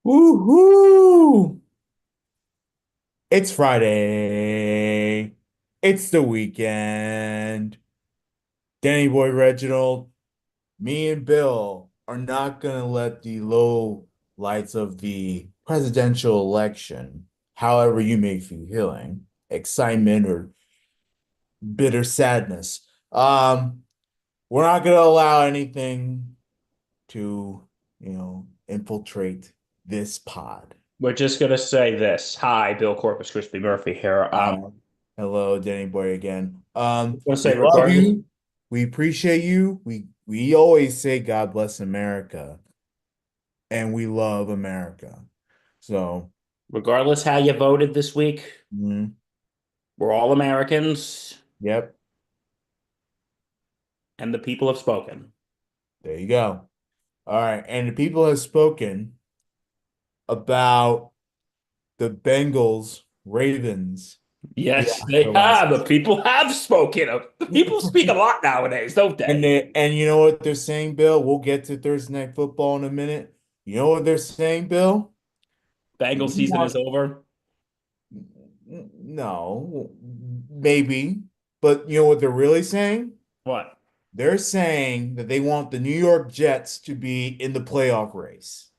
Woohoo! It's Friday. It's the weekend. Danny Boy Reginald, me and Bill are not gonna let the low lights of the presidential election, however you may be feeling, excitement or bitter sadness. We're not gonna allow anything to, infiltrate this pod. We're just gonna say this. Hi, Bill Corpus Crispy Murphy here. Hello, Danny Boy again. I'm gonna We say love regardless you. We appreciate you. We always say God bless America, and we love America. So, regardless how you voted this week, mhm, we're all Americans yep, and the people have spoken. there you go. All right, and the people have spoken about the Bengals Ravens Yes, fiasco they last have. The people have spoken. The people speak a week. lot nowadays, don't they? And you know what they're saying, Bill? We'll get to Thursday Night Football in a minute. You know what they're saying, Bill? Bengal We season is want over. No, maybe. But you know what they're really saying? What? They're saying that they want the New York Jets to be in the playoff race.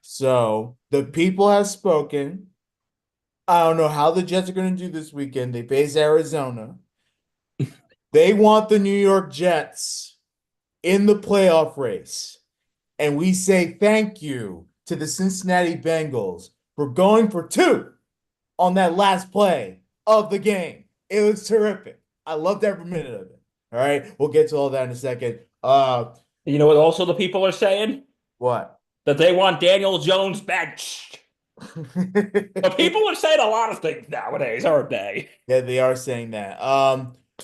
So the people have spoken. I don't know how the Jets are going to do this weekend. They face Arizona. They want the New York Jets in the playoff race. And we say thank you to the Cincinnati Bengals for going for two on that last play of the game. It was terrific. I loved every minute of it. All right, we'll get to all that in a second. You know what also the people are saying? What? That they want Daniel Jones benched. The people are saying a lot of things nowadays, aren't they? Yeah, they are saying that.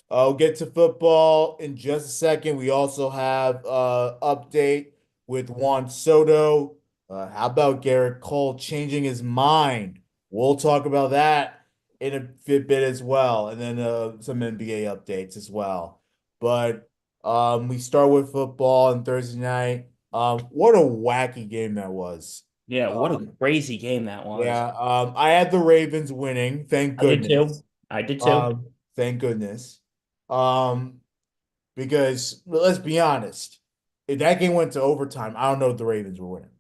I'll get to football in just a second. We also have update with Juan Soto. How about Garrett Cole changing his mind? We'll talk about that in a bit as well, and then some NBA updates as well. But we start with football on Thursday night. What a wacky game that was. Yeah, what a Um, crazy game that was. yeah, I had the Ravens winning, thank I did goodness. too. I did too. Thank goodness. Um, because let's be honest, if that game went to overtime, I don't know if the Ravens were winning.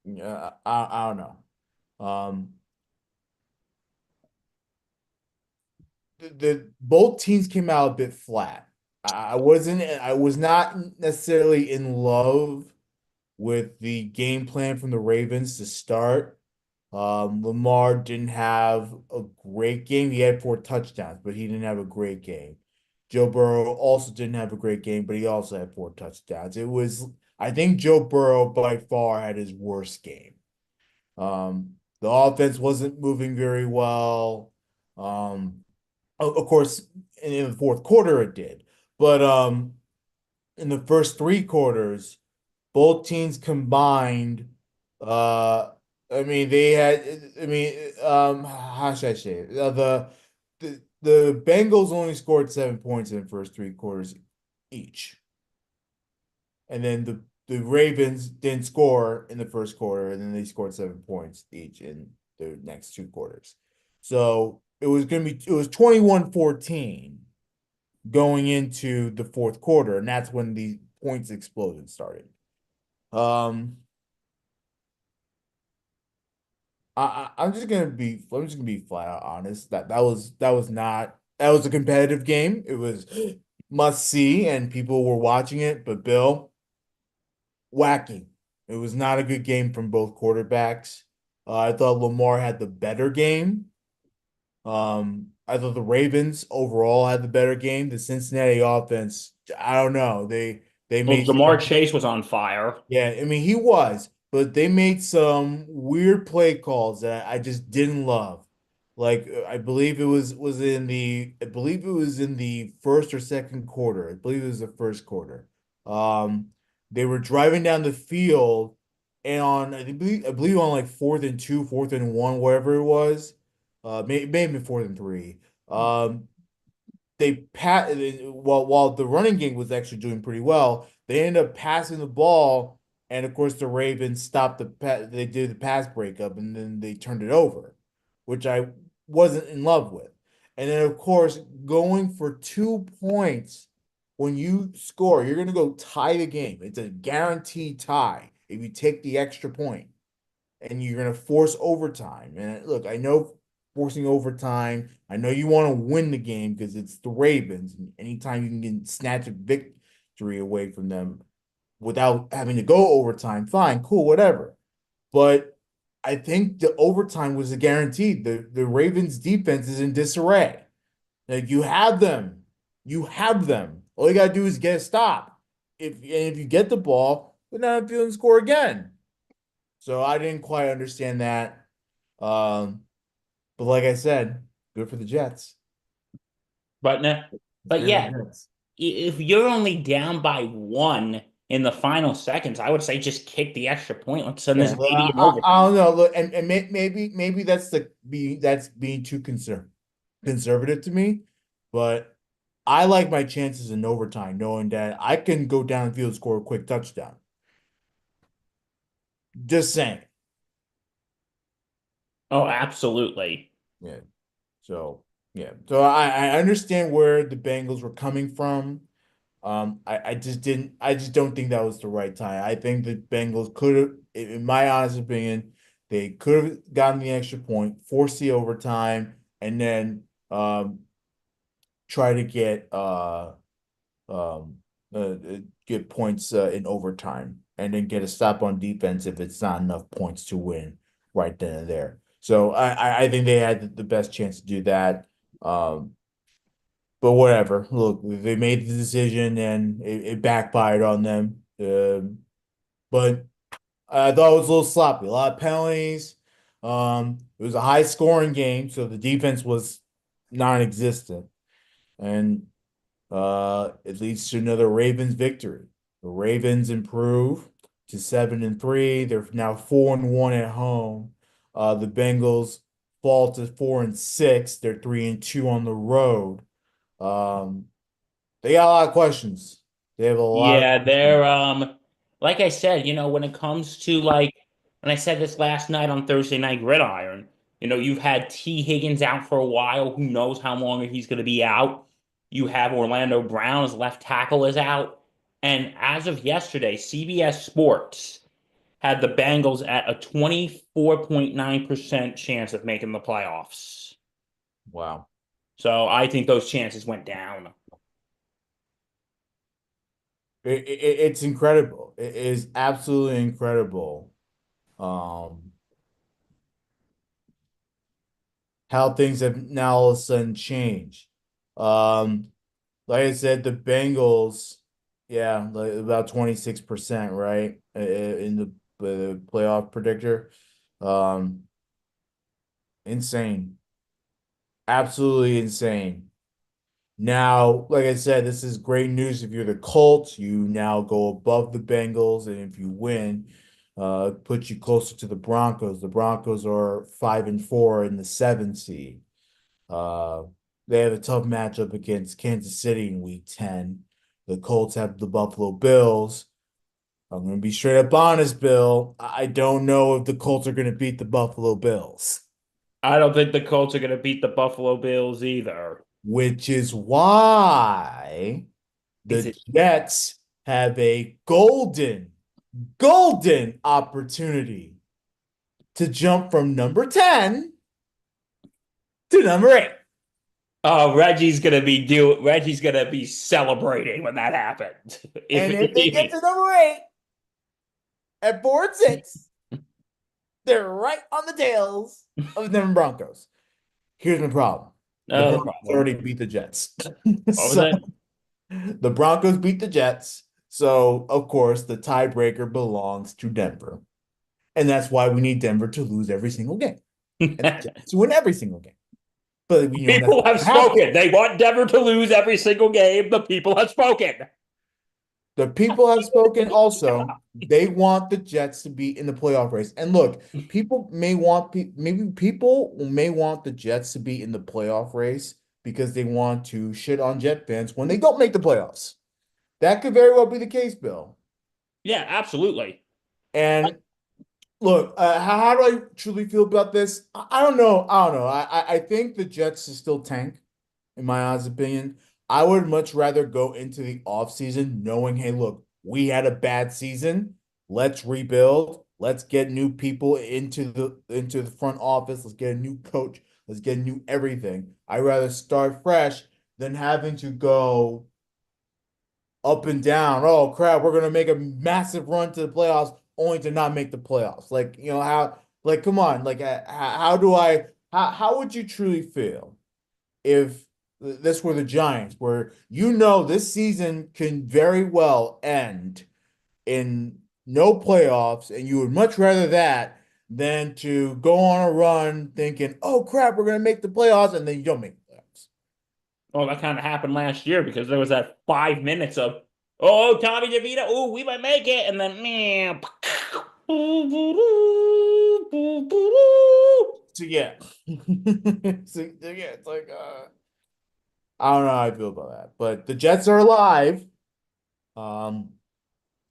Yeah, I don't know. The both teams came out a bit flat. I was not necessarily in love with the game plan from the Ravens to start. Lamar didn't have a great game. He had four touchdowns, but he didn't have a great game. Joe Burrow also didn't have a great game, but he also had four touchdowns. I think Joe Burrow by far had his worst game. The offense wasn't moving very well. Um, of course, in the fourth quarter it did, but in the first three quarters, both teams combined, uh, how should I say it? The Bengals only scored 7 points in the first three quarters each, and then the Ravens didn't score in the first quarter, and then they scored 7 points each in the next two quarters. So it was 21-14 going into the fourth quarter, and that's when the points explosion started. Um, I'm just gonna be flat out honest. That was a competitive game. It was must see, and people were watching it. But Bill, wacky. It was not a good game from both quarterbacks. I thought Lamar had the better game. I thought the Ravens overall had the better game. The Cincinnati offense, I don't know. They Well, made Jamar some, Chase was on fire. yeah, I mean he was, but they made some weird play calls that I just didn't love. Like I believe I believe it was in the first or second quarter. I believe it was the first quarter. Um, they were driving down the field and I believe on like fourth and two, fourth and one, wherever it was. Maybe fourth and three. Um, while the running game was actually doing pretty well, they ended up passing the ball And of course, the Ravens stopped they did the pass breakup and then they turned it over, which I wasn't in love with. And then, of course, going for 2 points when you score, you're going to go tie the game. It's a guaranteed tie if you take the extra point and you're going to force overtime. And look, I know forcing overtime, I know you want to win the game because it's the Ravens. And anytime you can snatch a victory away from them without having to go overtime, fine, cool, whatever. But I think the overtime was a guaranteed. The Ravens defense is in disarray. Like you have them. You have them. All you gotta do is get a stop. If you get the ball, then not feel and score again. So I didn't quite understand that. Um, but like I said, good for the Jets. But no, It's but great for yeah, the Jets. if you're only down by one in the final seconds, I would say just kick the extra point. Let's send Yeah, this well, baby in I overtime. don't know. Look, and maybe that's being too conservative to me, but I like my chances in overtime, knowing that I can go down the field, score a quick touchdown. Just saying. Oh, absolutely. Yeah. So yeah. So I understand where the Bengals were coming from. I just don't think that was the right time. I think the Bengals could have, in my honest opinion, they could have gotten the extra point, forced the overtime, and then try to um get points in overtime, and then get a stop on defense if it's not enough points to win right then and there. So I think they had the best chance to do that. Um, but whatever. Look, they made the decision and it backfired on them. But I thought it was a little sloppy. A lot of penalties. It was a high scoring game, so the defense was non-existent. And it leads to another Ravens victory. The Ravens improve to 7-3. They're now 4-1 at home. The Bengals fall to 4-6. They're 3-2 on the road. Um, they got a lot of questions. They have a lot of Yeah, questions. they're like I said, when it comes to like and I said this last night on Thursday Night Gridiron, you've had T. Higgins out for a while. Who knows how long he's going to be out? You have Orlando Brown's left tackle is out. And as of yesterday, CBS Sports had the Bengals at a 24.9% chance of making the playoffs. Wow. So I think those chances went down. It's incredible. It is absolutely incredible. Um, how things have now all of a sudden changed. Um, like I said, the Bengals, yeah, like about 26%, right? In the playoff predictor. Um, insane. Absolutely insane. Now, like I said, this is great news if you're the Colts. You now go above the Bengals, and if you win, puts you closer to the Broncos. The Broncos are 5-4 in the 7th seed. Uh, they have a tough matchup against Kansas City in Week 10. The Colts have the Buffalo Bills. I'm going to be straight up honest, Bill. I don't know if the Colts are going to beat the Buffalo Bills, I don't think the Colts are going to beat the Buffalo Bills either. which is why Is the it? Jets have a golden opportunity to jump from number 10 to number 8. Oh, Reggie's gonna be celebrating when that happens. If And if they get to number 8 at 4-6, they're right on the tails of the Denver Broncos. Here's my problem. The the Broncos problem. already beat the Jets. What was So that? the Broncos beat the Jets. So, of course, the tiebreaker belongs to Denver. And that's why we need Denver to lose every single game and the Jets to win every single game. But that's People not have going to happen. spoken. They want Denver to lose every single game. The people have spoken. The people have spoken also. They want the Jets to be in the playoff race. And look, maybe people may want the Jets to be in the playoff race because they want to shit on Jet fans when they don't make the playoffs. That could very well be the case, Bill. Yeah, absolutely. And look, how do I truly feel about this? I don't know. I don't know. I think the Jets is still tank, in my honest opinion. I would much rather go into the offseason knowing, hey, look, we had a bad season. Let's rebuild. Let's get new people into the front office. Let's get a new coach. Let's get a new everything. I'd rather start fresh than having to go up and down. Oh crap, we're gonna make a massive run to the playoffs only to not make the playoffs. Like, how, like, come on, like, how do I how would you truly feel if this were the Giants, where this season can very well end in no playoffs, and you would much rather that than to go on a run thinking, oh crap, we're gonna make the playoffs, and then you don't make the playoffs. Oh, that kind of happened last year because there was that 5 minutes of, oh, Tommy DeVito, oh, we might make it, and then man, So yeah. So yeah, it's like I don't know how I feel about that. But the Jets are alive. Um,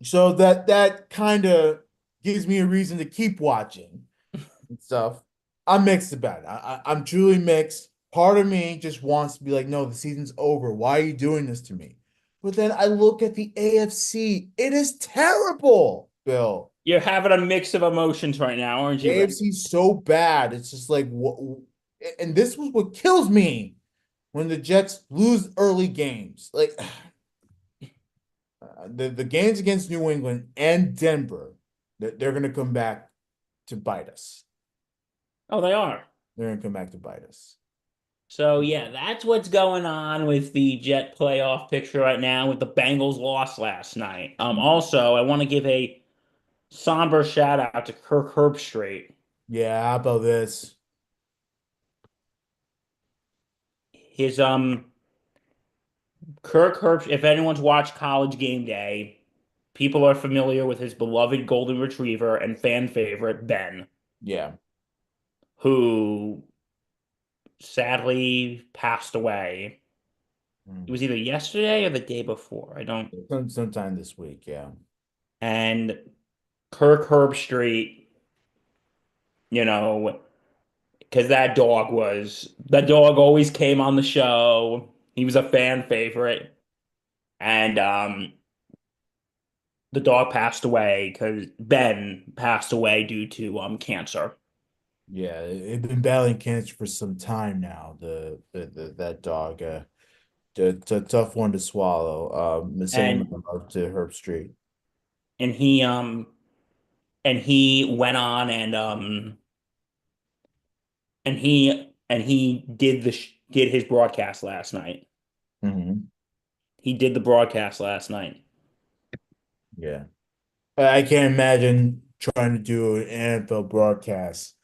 so that kind of gives me a reason to keep watching and stuff. I'm mixed about it. I'm truly mixed. Part of me just wants to be like, no, the season's over. Why are you doing this to me? But then I look at the AFC. It is terrible, Bill. you're having a mix of emotions right now, aren't you, Ray? AFC so bad. It's just like what, and this was what kills me when the Jets lose early games. Like the games against New England and Denver, they're going to come back to bite us. Oh, they are. They're going to come back to bite us. So yeah, that's what's going on with the Jet playoff picture right now with the Bengals loss last night. Also, I want to give a somber shout out to Kirk Herbstreit. Yeah, how about this? His Kirk Herbstreit, if anyone's watched College Game Day, people are familiar with his beloved golden retriever and fan favorite Ben, Yeah. who sadly passed away. It Mm. was either yesterday or the day before. I don't. Sometime this week, yeah. And Kirk Herbstreit, you know, because that dog always came on the show. He was a fan favorite, and the dog passed away because Ben passed away due to cancer. Yeah, they've been battling cancer for some time now. That dog, it's a tough one to swallow. Sending And my love to Herb Street. and he went on and he did his broadcast last night. Hmm. He did the broadcast last night. Yeah. I can't imagine trying to do an NFL broadcast.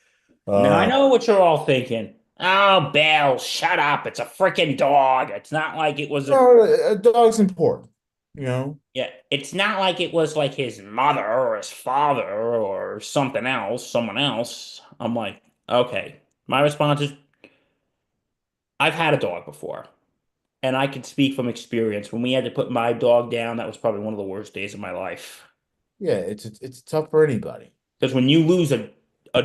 Now I Uh, know what you're all thinking. Oh, Bill, shut up. It's a freaking dog. It's not like it was a a dog's important, you know? yeah, it's not like it was like his mother or his father or something else, someone else. I'm like, okay. My response is I've had a dog before, and I can speak from experience. When we had to put my dog down, that was probably one of the worst days of my life. Yeah, it's tough for anybody. Because when you lose a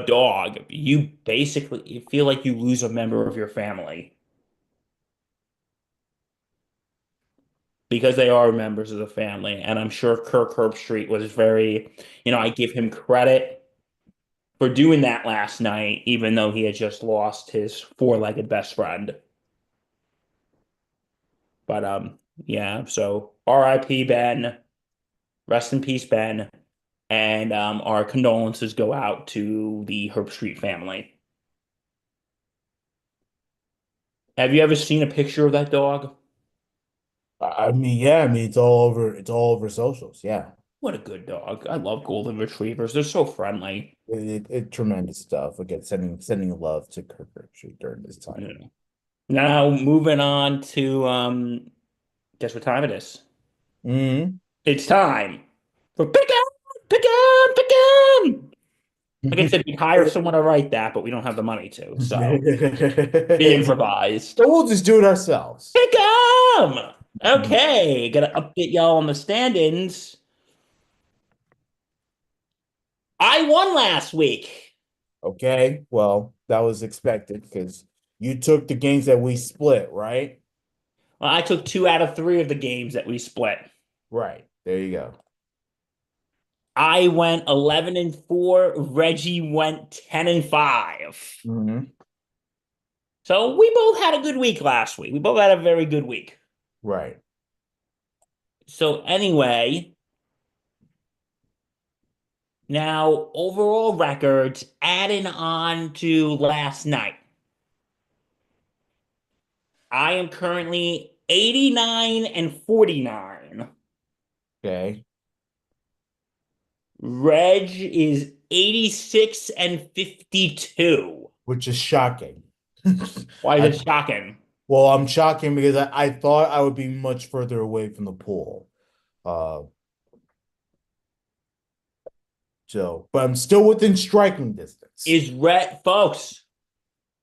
dog, you feel like you lose a member of your family because they are members of the family. And I'm sure Kirk Herbstreit was very, I give him credit for doing that last night, even though he had just lost his four-legged best friend. But yeah, so R.I.P. Ben, rest in peace, Ben, and our condolences go out to the Herbstreit family. Have you ever seen a picture of that dog? I mean, yeah, I mean it's all over socials. Yeah. What a good dog. I love golden retrievers. They're so friendly. Tremendous stuff. Again, sending love to Kirk Herbstreit during this time. Yeah. Now moving on to guess what time it is? Hmm. It's time for pick 'em, pick 'em, pick 'em. Like I said, we hire someone to write that, but we don't have the money to, so we So improvised. we'll just do it ourselves. Pick 'em. Okay, gotta update y'all on the standings. I won last week. Okay, well, that was expected because you took the games that we split, right? Well, I took 2 out of 3 of the games that we split. Right. There you go. I went 11-4. Reggie went 10-5. Hmm. So we both had a good week last week. We both had a very good week. Right. So anyway, now overall records adding on to last night. I am currently 89-49. Okay. Reg is 86-52. Which is shocking. Why I is it shocking? well, I'm shocking because I thought I would be much further away from the pool. Uh, but I'm still within striking distance. Is Red folks?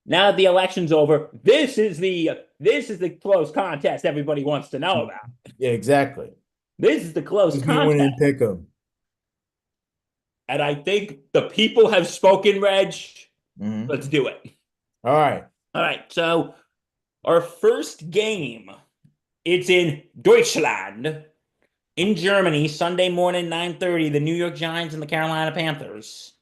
Now that the election's over, this is the close contest everybody wants to know about. Yeah, exactly. This is the close Who's gonna win contest. and pick them? And I think the people have spoken, Reg. Hmm. Let's do it. All right. All right. So our first game, it's in Deutschland, in Germany, Sunday morning, 9:30, the New York Giants and the Carolina Panthers.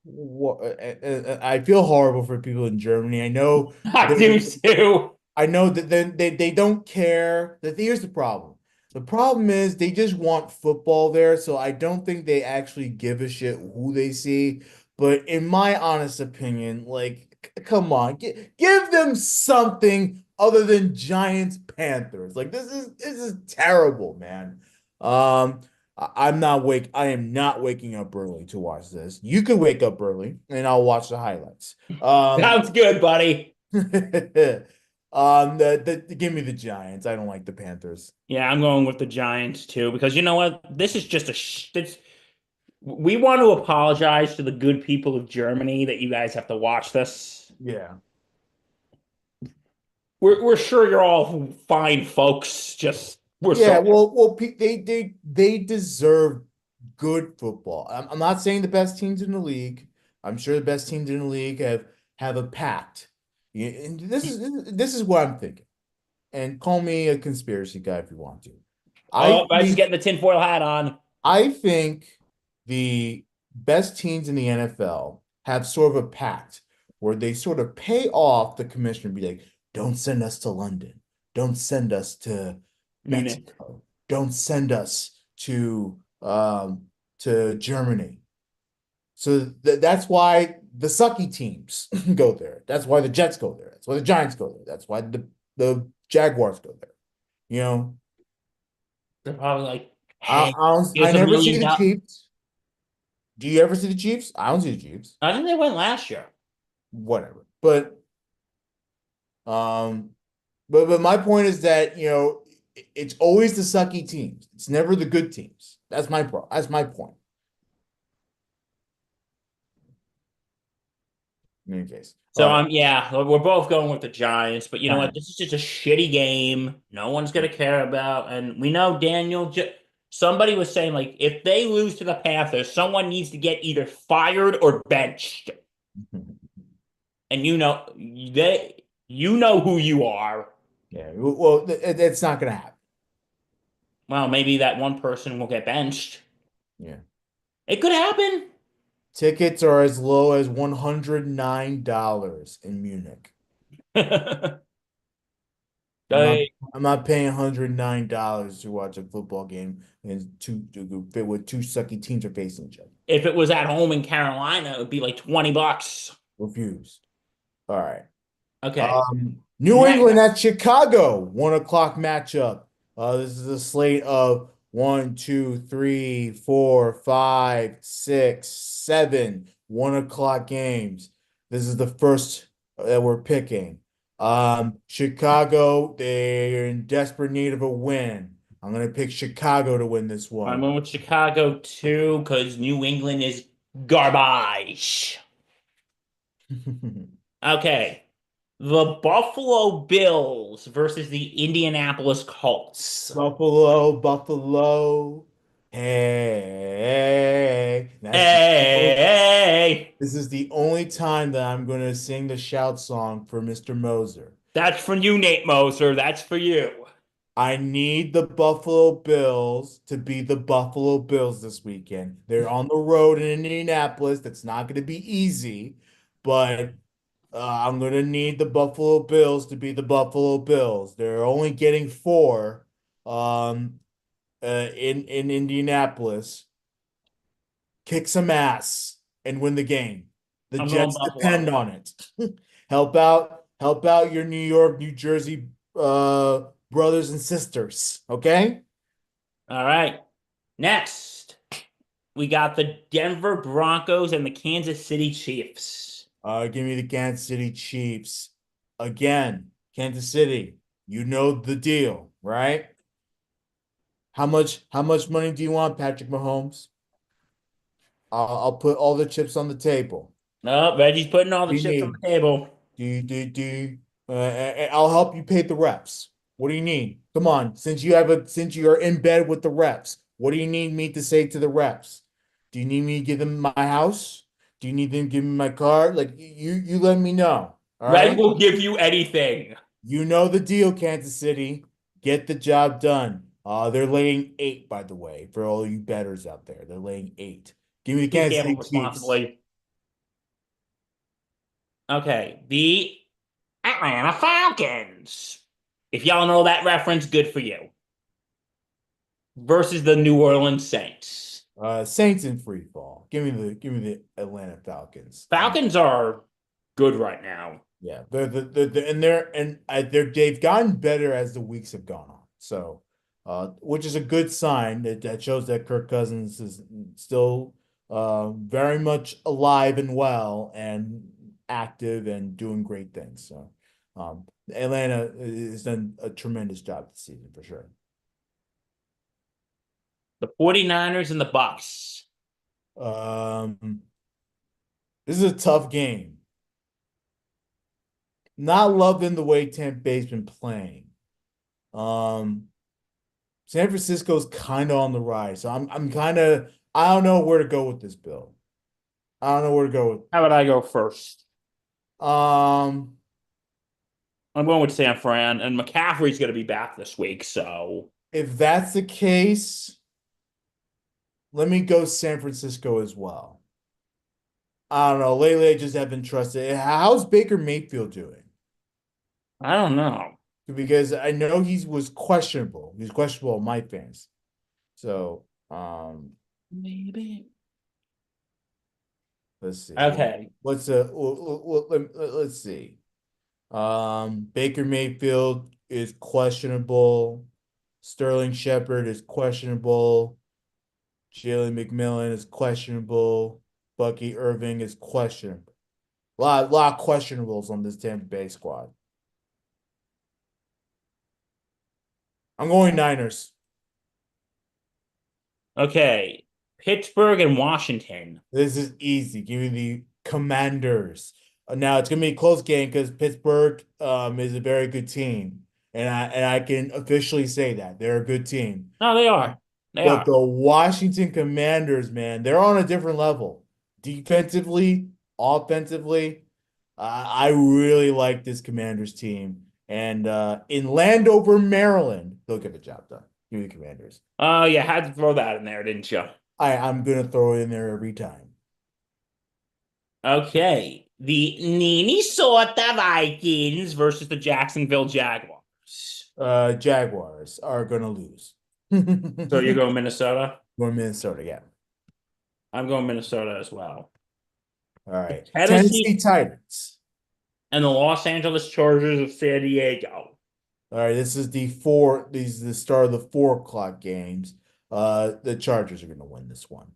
I feel horrible for people in Germany. I know I they do too. I know that they don't care. Here's the problem. The problem is they just want football there, so I don't think they actually give a shit who they see. But in my honest opinion, like, come on, give them something other than Giants Panthers. Like this is terrible, man. I am not waking up early to watch this. You can wake up early and I'll watch the highlights. Sounds good, buddy. Give me the Giants. I don't like the Panthers. Yeah, I'm going with the Giants too because you know what? This is just we want to apologize to the good people of Germany that you guys have to watch this. Yeah. We're sure you're all fine folks. Just we're Yeah, so they deserve good football. I'm not saying the best teams in the league. I'm sure the best teams in the league have a pact. Yeah, and this is what I'm thinking. And call me a conspiracy guy if you want to. I oh, I just think getting the tinfoil hat on. I think the best teams in the NFL have sort of a pact where they sort of pay off the commissioner and be like, don't send us to London. Don't send us to Munich. Mexico. Don't send us to Germany. So that's why the sucky teams go there. That's why the Jets go there. That's why the Giants go there. That's why the Jaguars go there. You know, They're probably like, I hey, I, don't, I here's a never see million the dollars. Chiefs. Do you ever see the Chiefs? I don't see the Chiefs. I think they went last year. Whatever. Um, but my point is that, it's always the sucky teams. It's never the good teams. That's my point. In any case. All So right. yeah, we're both going with the Giants, but you know what? Fine. This is just a shitty game. No one's gonna care about, and we know Daniel. Somebody was saying like if they lose to the Panthers, someone needs to get either fired or benched. And you know who you are. Yeah. Well, it's not gonna happen. Well, maybe that one person will get benched. Yeah. It could happen. Tickets are as low as $109 in Munich. I'm not They, I'm not paying $109 to watch a football game and with two sucky teams are facing each other. if it was at home in Carolina, it would be like $20. Refuse. All right. Okay. New Next. England at Chicago, 1 o'clock matchup. This is a slate of one, two, three, four, five, six, seven 1 o'clock games. This is the first that we're picking. Chicago, they're in desperate need of a win. I'm gonna pick Chicago to win this I'm one. going with Chicago too, because New England is garbage. Okay. The Buffalo Bills versus the Indianapolis Colts. Buffalo, Buffalo. Hey, Hey, this is the only time that I'm going to sing the shout song for Mr. Moser. that's for you, Nate Moser. That's for you. I need the Buffalo Bills to be the Buffalo Bills this weekend. They're on the road in Indianapolis. That's not going to be easy, but I'm going to need the Buffalo Bills to be the Buffalo Bills. They're only getting four um, in Indianapolis. Kick some ass and win the game. The I'm going Jets depend Buffalo. on it. Help out your New York, New Jersey brothers and sisters, okay? All right. Next, we got the Denver Broncos and the Kansas City Chiefs. Give me the Kansas City Chiefs. Again, Kansas City, you know the deal, right? How much money do you want, Patrick Mahomes? I'll put all the chips on the table. Oh, Reggie's putting all the You chips on need the table. do. I'll help you pay the reps. What do you need? Come on, since you are in bed with the reps, what do you need me to say to the reps? Do you need me to give them my house? Do you need them to give me my car? Like you let me know. All Reg right. will give you anything. You know the deal, Kansas City. Get the job done. They're laying 8, by the way, for all you bettors out there. They're laying 8. Give me the Please Kansas gamble City Chiefs. responsibly. Okay, the Atlanta Falcons. If y'all know that reference, good for you. Versus the New Orleans Saints. Saints in free fall. Give me the Atlanta Falcons. Falcons are good right now. Yeah, they've gotten better as the weeks have gone on. So, which is a good sign that shows that Kirk Cousins is still very much alive and well and active and doing great things. So, Atlanta has done a tremendous job this season for sure. The 49ers and the Bucks. Um, this is a tough game. Not loving the way Tampa Bay's been playing. Um, San Francisco's kind of on the rise, so I'm kind of I don't know where to go with this, Bill. I don't know where to go How about I go first? with. I'm going with San Fran, and McCaffrey's going to be back this week. So, If that's the case, let me go San Francisco as well. I don't know. Lately, I just haven't trusted. How's Baker Mayfield doing? I don't know. Because I know he was questionable. He's questionable in my fans. So, Maybe. let's see. Okay. Let's see. Baker Mayfield is questionable. Sterling Shepard is questionable. Jalen McMillan is questionable. Bucky Irving is questionable. Lot of questionables on this Tampa Bay squad. I'm going Niners. Okay. Pittsburgh and Washington. This is easy. Give me the Commanders. Now it's gonna be a close game because Pittsburgh is a very good team, and I can officially say that they're a good team. No, they are. They But are. the Washington Commanders, man, they're on a different level. Defensively, offensively, I really like this Commanders team. And in Landover, Maryland, they'll get the job done. Give me the Commanders. Oh, you had to throw that in there, didn't you? I'm gonna throw it in there every time. Okay. The Minnesota Vikings versus the Jacksonville Jaguars. Jaguars are gonna lose. So you're Going going Minnesota? Minnesota, yeah. I'm going Minnesota as well. All right. Tennessee Tennessee Titans. and the Los Angeles Chargers of San Diego. All right, these are the start of the 4 o'clock games. The Chargers are gonna win this one.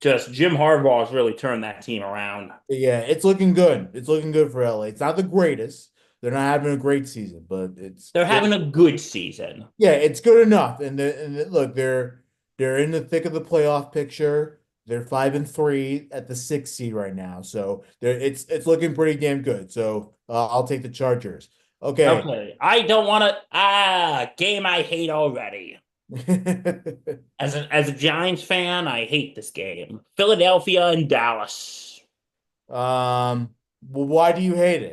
Just Jim Harbaugh's really turned that team around. Yeah, it's looking good. It's looking good for LA. It's not the greatest. They're not having a great season, but They're having a good season. yeah, it's good enough. Look, they're in the thick of the playoff picture. They're 5-3 at the 6th seed right now, so it's looking pretty damn good. So I'll take the Chargers. Okay, Okay. I don't want to. Game I hate already. As a Giants fan, I hate this game. Philadelphia and Dallas. Well, why do you hate it?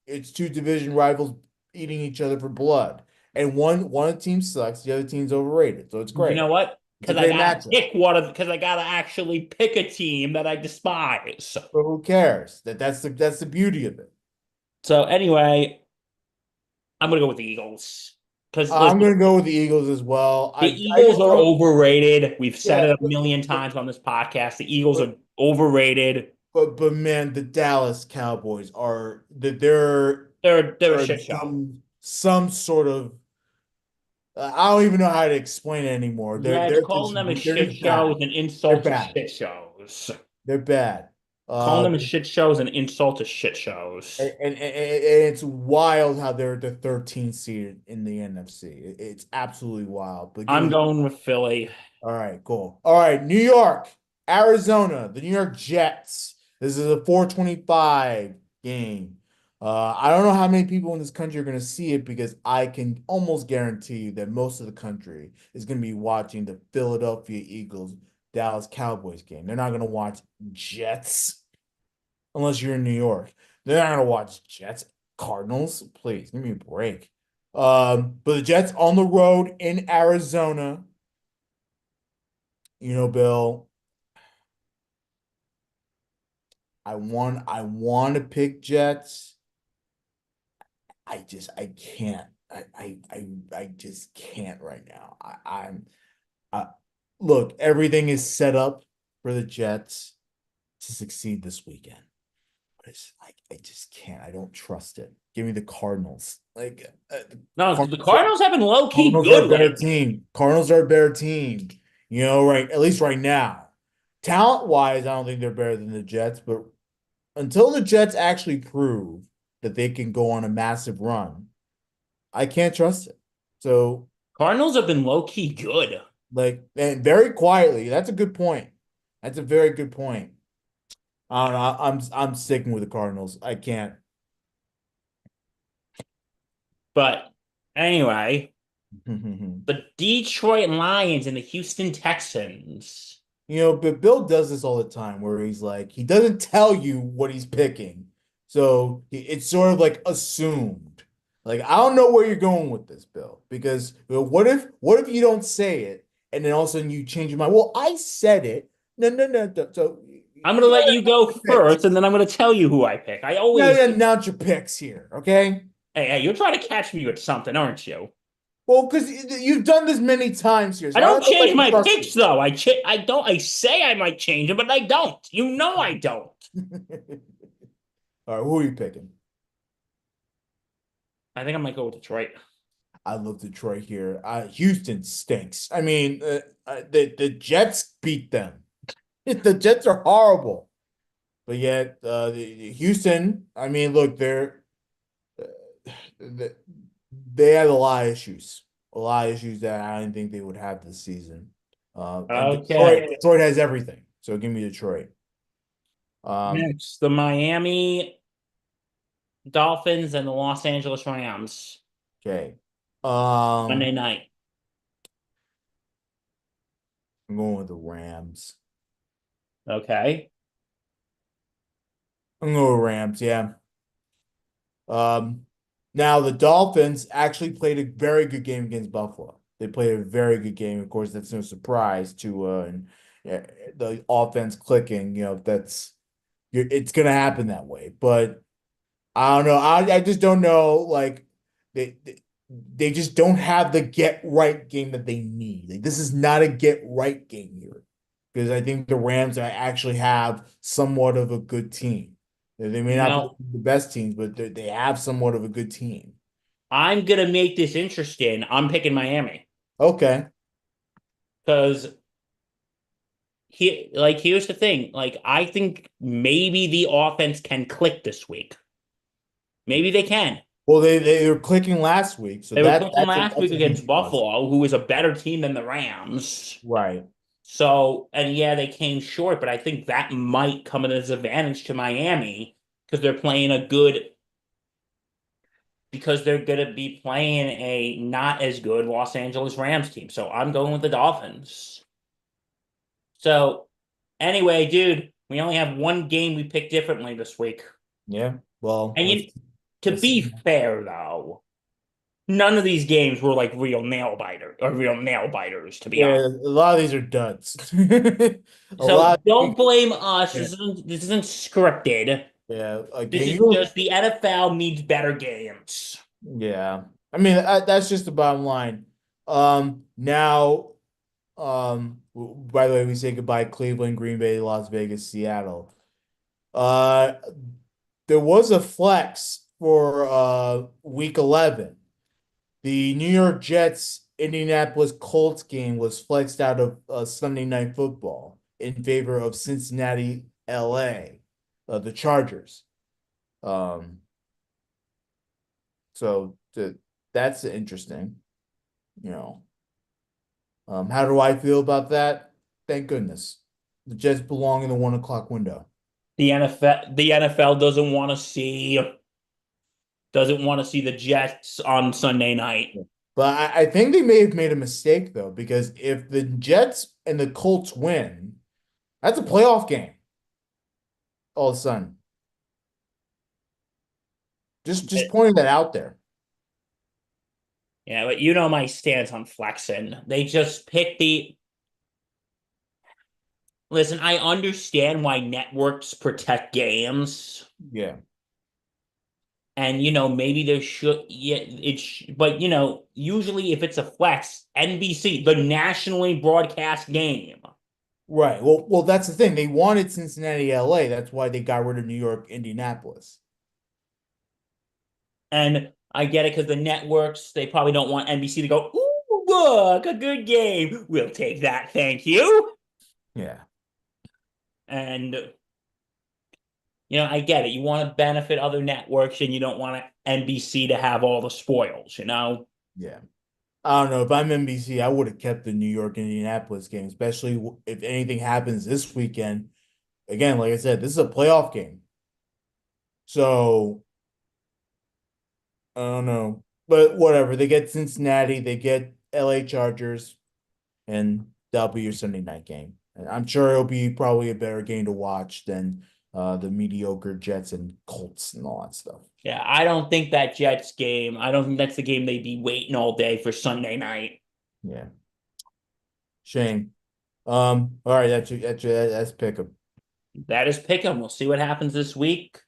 It's two division rivals eating each other for blood. And one team sucks, the other team's overrated. So it's You great. know what? It's a Because I great gotta matchup. pick one of because I gotta actually pick a team that I despise. But who cares? That's the beauty of it. So anyway, I'm gonna go with the Eagles. Because I'm listen, gonna go with the Eagles as well. the I Eagles just are don't. overrated. We've said Yeah, it a million times on this podcast. The Eagles but are overrated. but man, the Dallas Cowboys are that they're They're a are shit show. some sort of I don't even know how to explain it anymore. Yeah, it's calling them a They're shit just show bad. is an They're insult to bad. shit shows. They're bad. Calling Uh, them a shit show is an insult to shit shows. and it's wild how they're the 13th seed in the NFC. It's absolutely wild. But give me I'm the going with Philly. All right, cool. All right, New York, Arizona, the New York Jets. This is a 425 game. I don't know how many people in this country are going to see it because I can almost guarantee you that most of the country is going to be watching the Philadelphia Eagles Dallas Cowboys game. They're not going to watch Jets unless you're in New York. They're not going to watch Jets Cardinals. Please give me a break. But the Jets on the road in Arizona. Bill, I want to pick Jets. I can't. I just can't right now. I look, everything is set up for the Jets to succeed this weekend. But I just can't. I don't trust it. Give me the Cardinals. No, the Cardinals Cardinals have been low key Cardinals are a good better lately. team. Cardinals are a better team. Right, at least right now. Talent wise, I don't think they're better than the Jets, but until the Jets actually prove that they can go on a massive run, I can't trust it. So, Cardinals have been low key good. and very quietly, that's a good point. That's a very good point. I don't know. I'm sticking with the Cardinals. I can't. But anyway, you the Detroit Lions and the Houston Texans. but Bill does this all the time where he's like, he doesn't tell you what he's picking. So it's sort of like assumed. Like, I don't know where you're going with this, Bill, because what if you don't say it and then all of a sudden you change your mind? Well, I said it. No, no, no. No. So I'm gonna you let gotta you announce go your picks. first, and then I'm gonna tell you who I pick. I You always gotta announce your picks here, okay? hey, you're trying to catch me with something, aren't you? Well, because you've done this many times here, I so I don't don't know if I change can my trust you. picks though. I don't. I say I might change it, but I don't. You know I don't. All right, who are you picking? I think I might go with Detroit. I love Detroit here. Houston stinks. I mean, the Jets beat them. The Jets are horrible, but yet Houston. I mean, look, they they had a lot of issues that I didn't think they would have this season. And Detroit, Okay. Detroit has everything. So give me Detroit. Um, Next, the Miami Dolphins and the Los Angeles Rams. okay. Monday Um, night. I'm going with the Rams. Okay. I'm going with Rams. Yeah. Um, Now the Dolphins actually played a very good game against Buffalo. They played a very good game. Of course, that's no surprise to the offense clicking. It's gonna happen that way. But I don't know. I just don't know. Like they just don't have the get right game that they need. Like, this is not a get right game here because I think the Rams actually have somewhat of a good team. They may not be Now, the best teams, but they have somewhat of a good team. I'm gonna make this interesting. I'm picking Miami Okay. because here's the thing. Like, I think maybe the offense can click this week. Maybe they can. Well, they were clicking last week, so They were clicking last that's week a huge against plus. Buffalo, who is a better team than the Rams. Right. So, and yeah, they came short, but I think that might come as an advantage to Miami because they're playing a good because they're going to be playing a not as good Los Angeles Rams team. So I'm going with the Dolphins. So anyway, dude, we only have one game we picked differently this week. Yeah. Well, And to let's see. be fair though, none of these games were like real nail biters, to be Yeah, honest. a lot of these are duds. A So lot. don't blame us. Yeah. This isn't scripted. Yeah. This Okay. is just the NFL needs better games. Yeah. I mean, that's just the bottom line. Now, by the way, we say goodbye Cleveland, Green Bay, Las Vegas, Seattle. Uh, there was a flex for week 11. The New York Jets Indianapolis Colts game was flexed out of Sunday Night Football in favor of Cincinnati, LA, the Chargers. Um, so that's interesting, you know. How do I feel about that? Thank goodness. The Jets belong in the 1 o'clock window. The NFL doesn't want to see the Jets on Sunday night. Yeah. But I think they may have made a mistake though, because if the Jets and the Colts win, that's a playoff game all of a sudden. Just pointing that out there. Yeah, but you know my stance on flexing. They just pick the Listen, I understand why networks protect games. Yeah. And maybe there should yeah but usually if it's a flex, NBC, the nationally broadcast game. Right. Well, that's the thing. They wanted Cincinnati, LA. That's why they got rid of New York, Indianapolis. And I get it because the networks, they probably don't want NBC to go, ooh, look, a good game. We'll take that, thank you. Yeah. And I get it. You want to benefit other networks and you don't want NBC to have all the spoils. Yeah. I don't know. If I'm NBC, I would have kept the New York, Indianapolis game, especially if anything happens this weekend. Again, like I said, this is a playoff game. So I don't know. But whatever. They get Cincinnati, they get LA Chargers, and that'll be your Sunday night game. And I'm sure it'll be probably a better game to watch than the mediocre Jets and Colts and all that stuff. Yeah, I don't think that Jets game, I don't think that's the game they'd be waiting all day for Sunday night. Yeah. Shame. All right, that's pick 'em. That is pick 'em. We'll see what happens this week.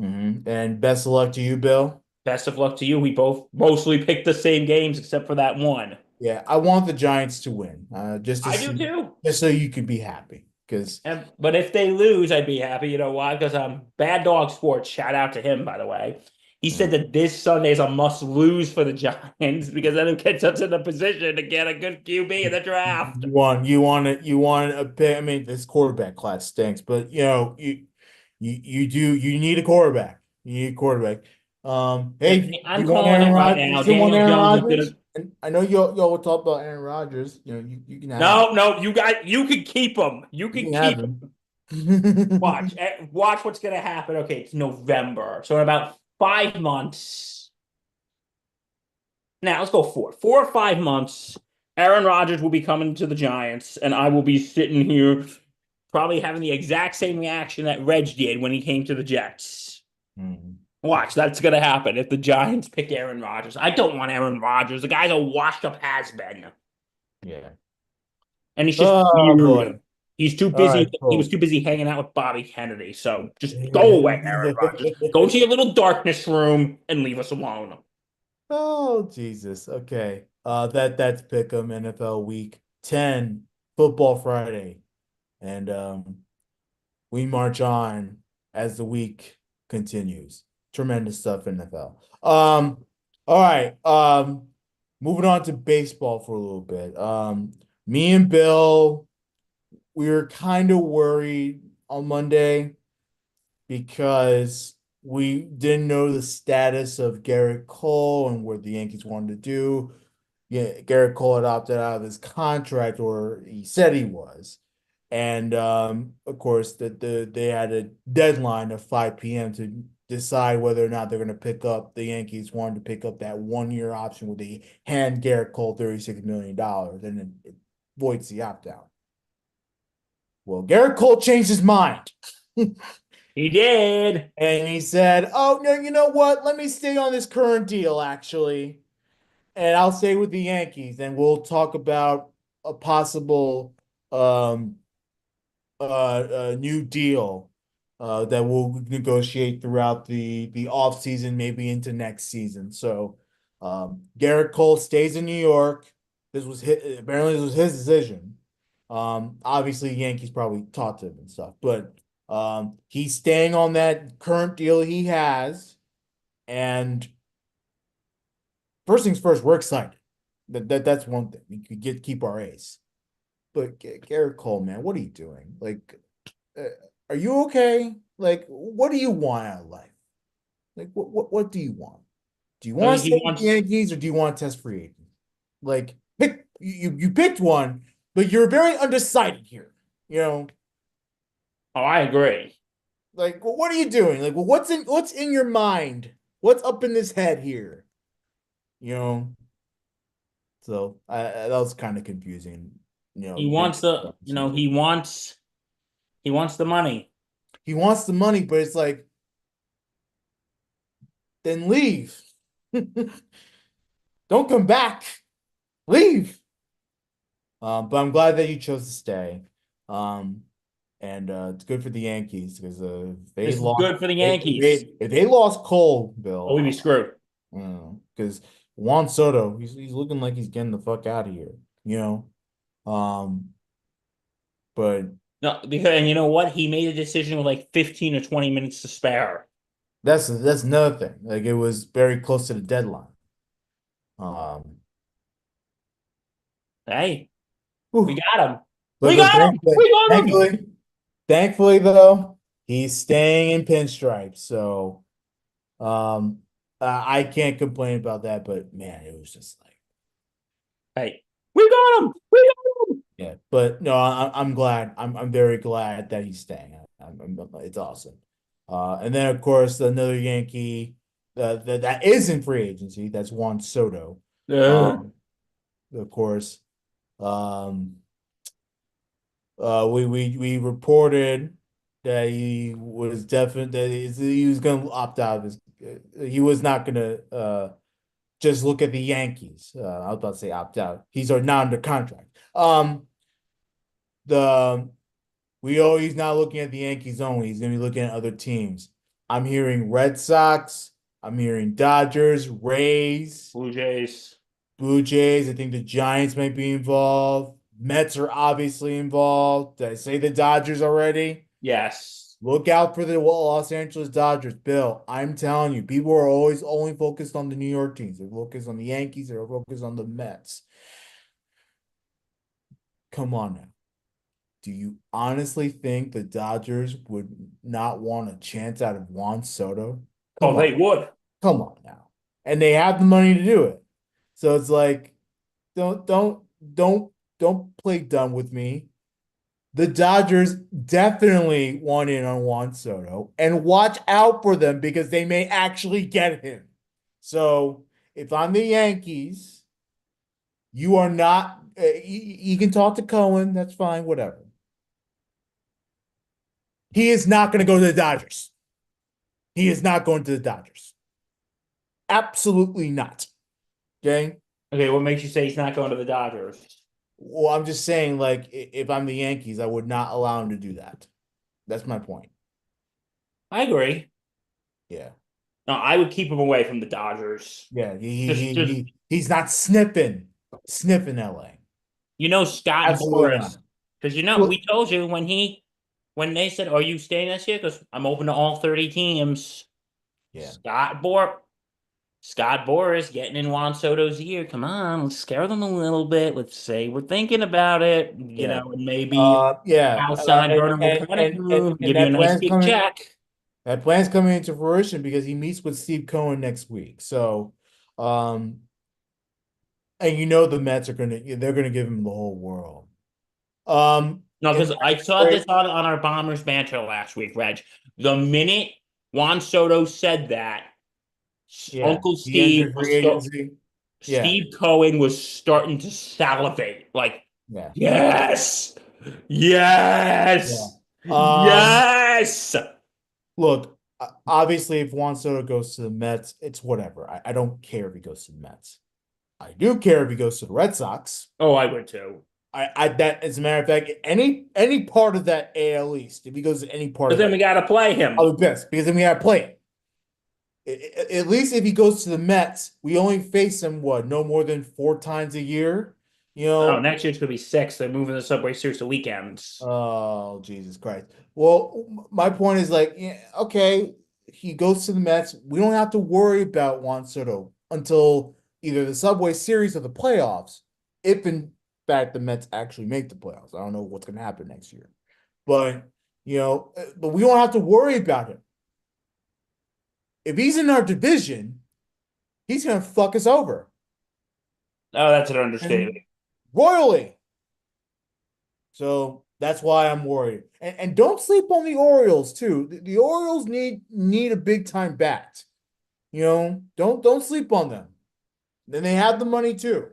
And best of luck to you, Bill. Best of luck to you. We both mostly picked the same games except for that one. Yeah, I want the Giants to win, I do too. just so you can be happy. Because But if they lose, I'd be happy. You know why? Because Bad Dog Sports, shout out to him, by the way. He said that this Sunday is a must lose for the Giants because then it gets us in a position to get a good QB in the draft. you want a pick. I mean, this quarterback class stinks, but you need a quarterback. You need a quarterback. Hey, If do I'm you want calling Aaron it right Rodgers? You now, still want Daniel Aaron Jones is Rodgers? gonna. And I know y'all will talk about Aaron Rodgers. You can have him. No, no, you can keep him. You You can can have keep him. watch what's gonna happen. Okay, it's November, so in about 5 months. Now let's go 4 or 5 months. Aaron Rodgers will be coming to the Giants, and I will be sitting here probably having the exact same reaction that Reg did when he came to the Jets. Mhm. Watch, that's gonna happen if the Giants pick Aaron Rodgers. I don't want Aaron Rodgers. The guy's a washed up has been, Yeah. and he's just Oh boy. weird. He's too All right, busy. He was cool. too busy hanging out with Bobby Kennedy. So just go away, Aaron Rodgers. Go to your little darkness room and leave us alone. Oh, Jesus. Okay. That's Pick'em NFL Week 10, Football Friday. And we march on as the week continues. Tremendous stuff in NFL. All right. Moving on to baseball for a little bit. Me and Bill, we were kind of worried on Monday because we didn't know the status of Garrett Cole and what the Yankees wanted to do. Yeah, Garrett Cole had opted out of his contract, or he said he was. And of course, they had a deadline of 5 p.m. to decide whether or not they're going to pick up the Yankees wanted to pick up that 1 year option where they hand Garrett Cole $36 million and it voids the opt out. Well, Garrett Cole changed his mind. He did. And he said, "Oh no, you know what? Let me stay on this current deal, actually, and I'll stay with the Yankees, and we'll talk about a possible um new deal that we'll negotiate throughout the off season, maybe into next season." So Garrett Cole stays in New York. Apparently this was his decision. Obviously Yankees probably talked to him and stuff, but he's staying on that current deal he has. And first things first, we're excited. That's one thing. We could keep our ace. But Garrett Cole, man, what are you doing? Like, uh, are you okay? Like, what do you want out of life? Like, what do you want? Do you I want mean, to stay he with the wants. Yankees or do you want to test free agent? Like, pick you picked one, but you're very undecided here. You know, Oh, I agree. like, well, what are you doing? Like, well, what's in your mind? What's up in this head here? You know, so that was kind of confusing. He Going wants the, you know, season. he wants the money. He wants the money, but it's like, then leave. Don't come back. Leave. But I'm glad that you chose to stay. Um, and it's good for the Yankees because This is good for the Yankees. if they lost Cole, Oh, we'd be Bill, screwed. because Juan Soto, he's looking like he's getting the fuck out of here, you know. But No, because and you know what? He made a decision with like 15 or 20 minutes to spare. that's another thing. Like it was very close to the deadline. Um, Hey, we whew. got him. but We but got him. thankfully, We got him. thankfully, thankfully though, he's staying in pinstripes. So I can't complain about that. But man, it was just like Hey, we got him. We got him. yeah. But no, I'm glad. I'm very glad that he's staying. It's awesome. And then of course another Yankee that is in free agency. That's Juan Soto. Um, of course. Um, we reported that he was definite that he was going to opt out of his. He was not going to just look at the Yankees. I was about to say opt out. He's not under contract. The he's not looking at the Yankees only. He's going to be looking at other teams. I'm hearing Red Sox. I'm hearing Dodgers, Rays, Blue Jays. Blue Jays. I think the Giants might be involved. Mets are obviously involved. Did I say the Dodgers already? Yes. Look out for the Los Angeles Dodgers, Bill. I'm telling you, people are always only focused on the New York teams. They're focused on the Yankees. They're focused on the Mets. Come on now. Do you honestly think the Dodgers would not want a chance out of Juan Soto? Oh, Come on. they would. Come on now. And they have the money to do it. So it's like, don't don't don't play dumb with me. The Dodgers definitely want in on Juan Soto and watch out for them because they may actually get him. So if I'm the Yankees, you are not, you can talk to Cohen. That's fine, whatever. He is not going to go to the Dodgers. He is not going to the Dodgers. Absolutely not. Okay. Okay, what makes you say he's not going to the Dodgers? Well, I'm just saying, like, if I'm the Yankees, I would not allow him to do that. That's my point. I agree. Yeah. No, I would keep him away from the Dodgers. Yeah. Just He's not sniffing LA. Scott Absolutely not. Boras. Because we Look, told you when they said, "Are you staying this year?" Because I'm open to all 30 teams. yeah. Scott Bor Scott Boras getting in Juan Soto's ear. Come on, let's scare them a little bit. Let's say we're thinking about it. Yeah. And maybe Yeah. outside Vernon And give you a nice big check. that plan's coming into fruition because he meets with Steve Cohen next week. So, um, and the Mets they're gonna give him the whole world. No, In because I saw this on our Bombers banter last week, Reg. The minute Juan Soto said that, Yeah, Uncle he entered Steve free was so agency. Yeah, Steve Cohen was starting to salivate. Like, yeah, yes, yeah. yes, yes. Look, obviously, if Juan Soto goes to the Mets, it's whatever. I don't care if he goes to the Mets. I do care if he goes to the Red Sox. Oh, I would too. That, as a matter of fact, any part of that AL East, if he goes to any part But of then we that, got to play him. I'll be pissed because then we have to play him. At least if he goes to the Mets, we only face him what, no more than 4 times a year. You Oh, know, next year's gonna be six. They're moving the Subway Series to weekends. oh, Jesus Christ. Well, my point is like, yeah, okay, he goes to the Mets. We don't have to worry about Juan Soto until either the Subway Series or the playoffs, if in fact the Mets actually make the playoffs. I don't know what's going to happen next year, but but we don't have to worry about him. If he's in our division, he's going to fuck us over Oh, that's an understatement. and royally. So that's why I'm worried. And don't sleep on the Orioles too. The Orioles need a big time bat. Don't sleep on them. Then they have the money too.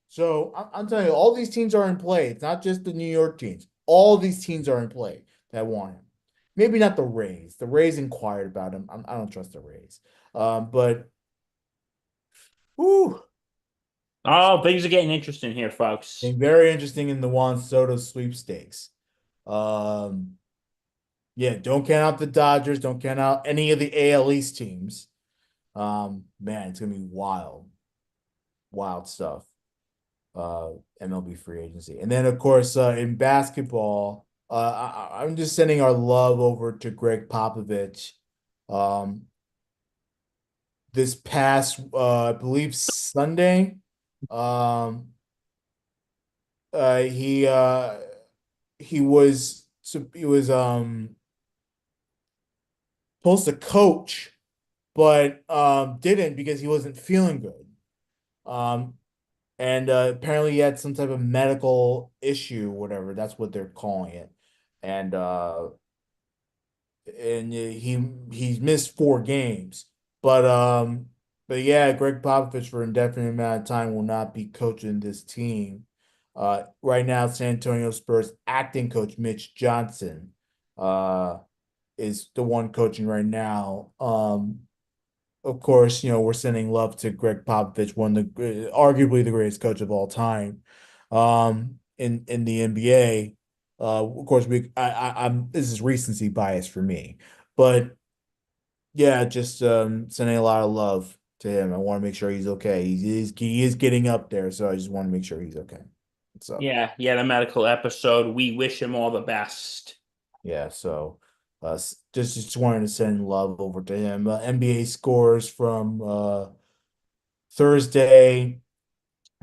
So I'm telling you, all these teams are in play. It's not just the New York teams. All these teams are in play that want him. Maybe not the Rays. The Rays inquired about him. I don't trust the Rays. But whew, Oh, things are getting interesting here, folks. very interesting in the Juan Soto sweepstakes. Um, Yeah, don't count out the Dodgers. Don't count out any of the AL East teams. Man, it's gonna be wild, wild stuff. MLB free agency, and then of course in basketball, I'm just sending our love over to Greg Popovich. Um, this past, I believe Sunday, um, uh, he uh, he was supposed to coach but didn't because he wasn't feeling good. Um, and apparently he had some type of medical issue, whatever. That's what they're calling it. And he's missed 4 games. But yeah, Greg Popovich for an indefinite amount of time will not be coaching this team. Right now, San Antonio Spurs acting coach Mitch Johnson uh is the one coaching right now. Of course, we're sending love to Greg Popovich, one of the arguably the greatest coach of all time, in the NBA. Of course, I'm this is recency bias for me, but yeah, just sending a lot of love to him. I want to make sure he's okay. He is getting up there, so I just want to make sure he's okay. So Yeah, yeah, the medical episode. We wish him all the best. yeah, so just wanted to send love over to him. NBA scores from Thursday.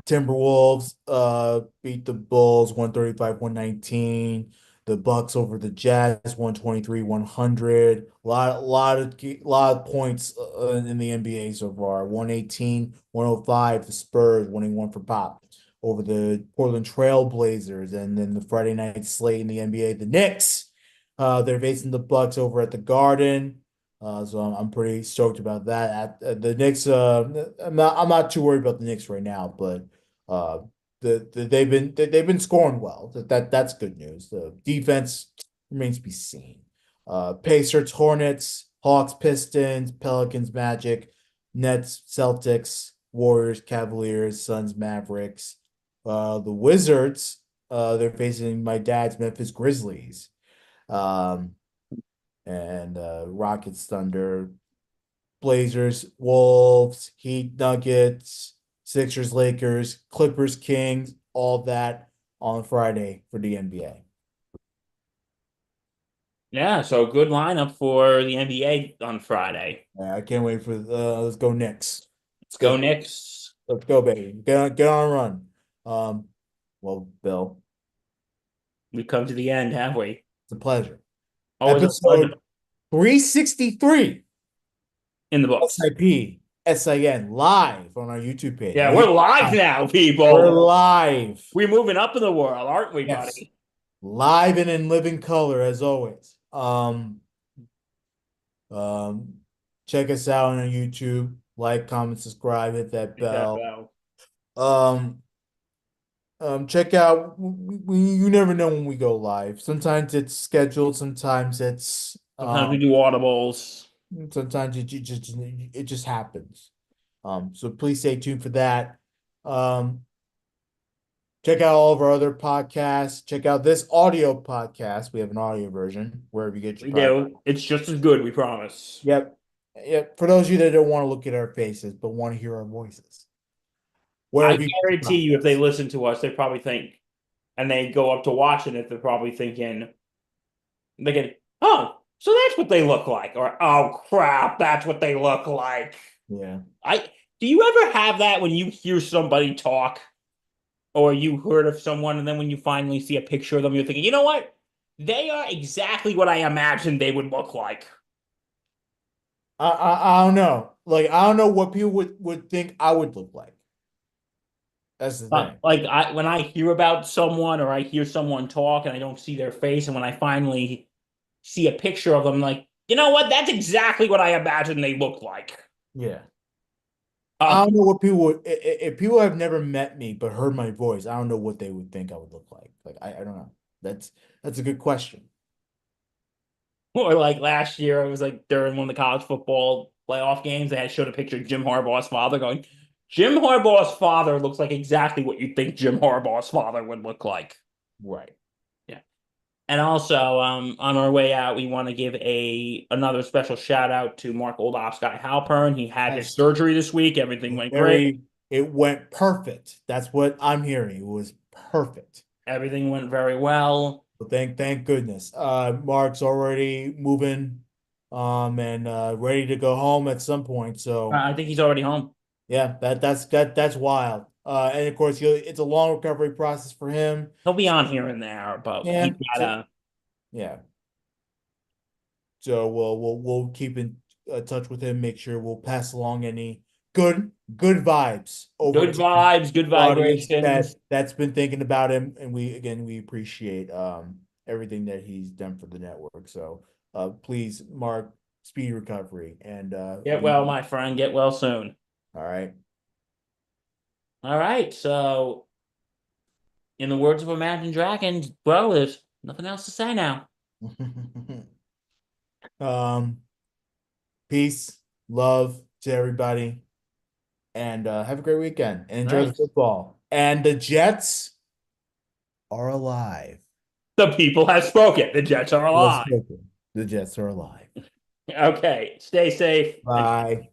Timberwolves beat the Bulls 135-119. The Bucks over the Jazz 123-100. A lot of points in the NBA so far. 118-105. The Spurs winning one for Pop over the Portland Trail Blazers. And then the Friday night slate in the NBA, the Knicks. They're facing the Bucks over at the Garden. So I'm pretty stoked about that. The Knicks, I'm not too worried about the Knicks right now, but uh, they've been scoring well. That's good news. The defense remains to be seen. Pacers, Hornets, Hawks, Pistons, Pelicans, Magic, Nets, Celtics, Warriors, Cavaliers, Suns, Mavericks. The Wizards, they're facing my dad's Memphis Grizzlies. Um, and Rockets, Thunder, Blazers, Wolves, Heat, Nuggets, Sixers, Lakers, Clippers, Kings, all that on Friday for the NBA. Yeah, so good lineup for the NBA on Friday. I can't wait for let's go Knicks. Let's go Knicks. Let's go, baby. Get on a run. Um, well, Bill, We come to the end, have we? it's a pleasure. Always a pleasure. Episode 363 In the books. SIP SIN live on our YouTube page. Yeah, we're live now, We're people. live. We're moving up in the world, aren't we, Yes. buddy? Live and in living color as always. Um, check us out on YouTube. Like, comment, subscribe, hit that Like that bell. bell. Um, check out. You never know when we go live. Sometimes it's scheduled. Sometimes it's Sometimes we do audibles. sometimes it just happens. So please stay tuned for that. Um, check out all of our other podcasts. Check out this audio podcast. We have an audio version wherever you get your We podcast. do. It's just as good, we promise. Yep. Yep. For those of you that don't want to look at our faces but want to hear our voices, I wherever you get your guarantee you, if they podcasts. listen to us, they probably think, and they go up to watching it, they're probably thinking, oh, so that's what they look like, or oh crap, that's what they look like. Yeah. I do you ever have that when you hear somebody talk, or you heard of someone, and then when you finally see a picture of them, you're thinking, you know what? They are exactly what I imagined they would look like. I don't know. Like I don't know what people would think I would look like. That's the thing. Like when I hear about someone or I hear someone talk and I don't see their face, and when I finally see a picture of them, like, you know what? That's exactly what I imagined they looked like. Yeah. I Um, don't know what people would if people have never met me but heard my voice, I don't know what they would think I would look like. Like I don't know. That's a good question. or like last year, it was like during one of the college football playoff games, they had showed a picture of Jim Harbaugh's father going, Jim Harbaugh's father looks like exactly what you think Jim Harbaugh's father would look like. Right. Yeah. And also, on our way out, we want to give a another special shout out to Mark Oldofsky Guy Halpern. He had his Yes. surgery this week. Everything went great. It went perfect. That's what I'm hearing. It was perfect. Everything went very well. So thank goodness. Mark's already moving and ready to go home at some point. So I think he's already home. yeah, that's wild. And of course, it's a long recovery process for him. He'll be on here and there, but he's Yeah, got a yeah. So we'll keep in touch with him. Make sure we'll pass along any good vibes over good to vibes, good the audience vibrations. that's been thinking about him, and we appreciate everything that he's done for the network. So please, Mark, speedy recovery, and Get well, my friend. Get well soon. all right. All right. So, in the words of Imagine Dragons, bro, there's nothing else to say now. um, peace, love to everybody, and have a great weekend and All enjoy the right. football. And the Jets are alive. The people have spoken. The Jets are Let's alive. go. The Jets are alive. Okay. Stay safe and Bye.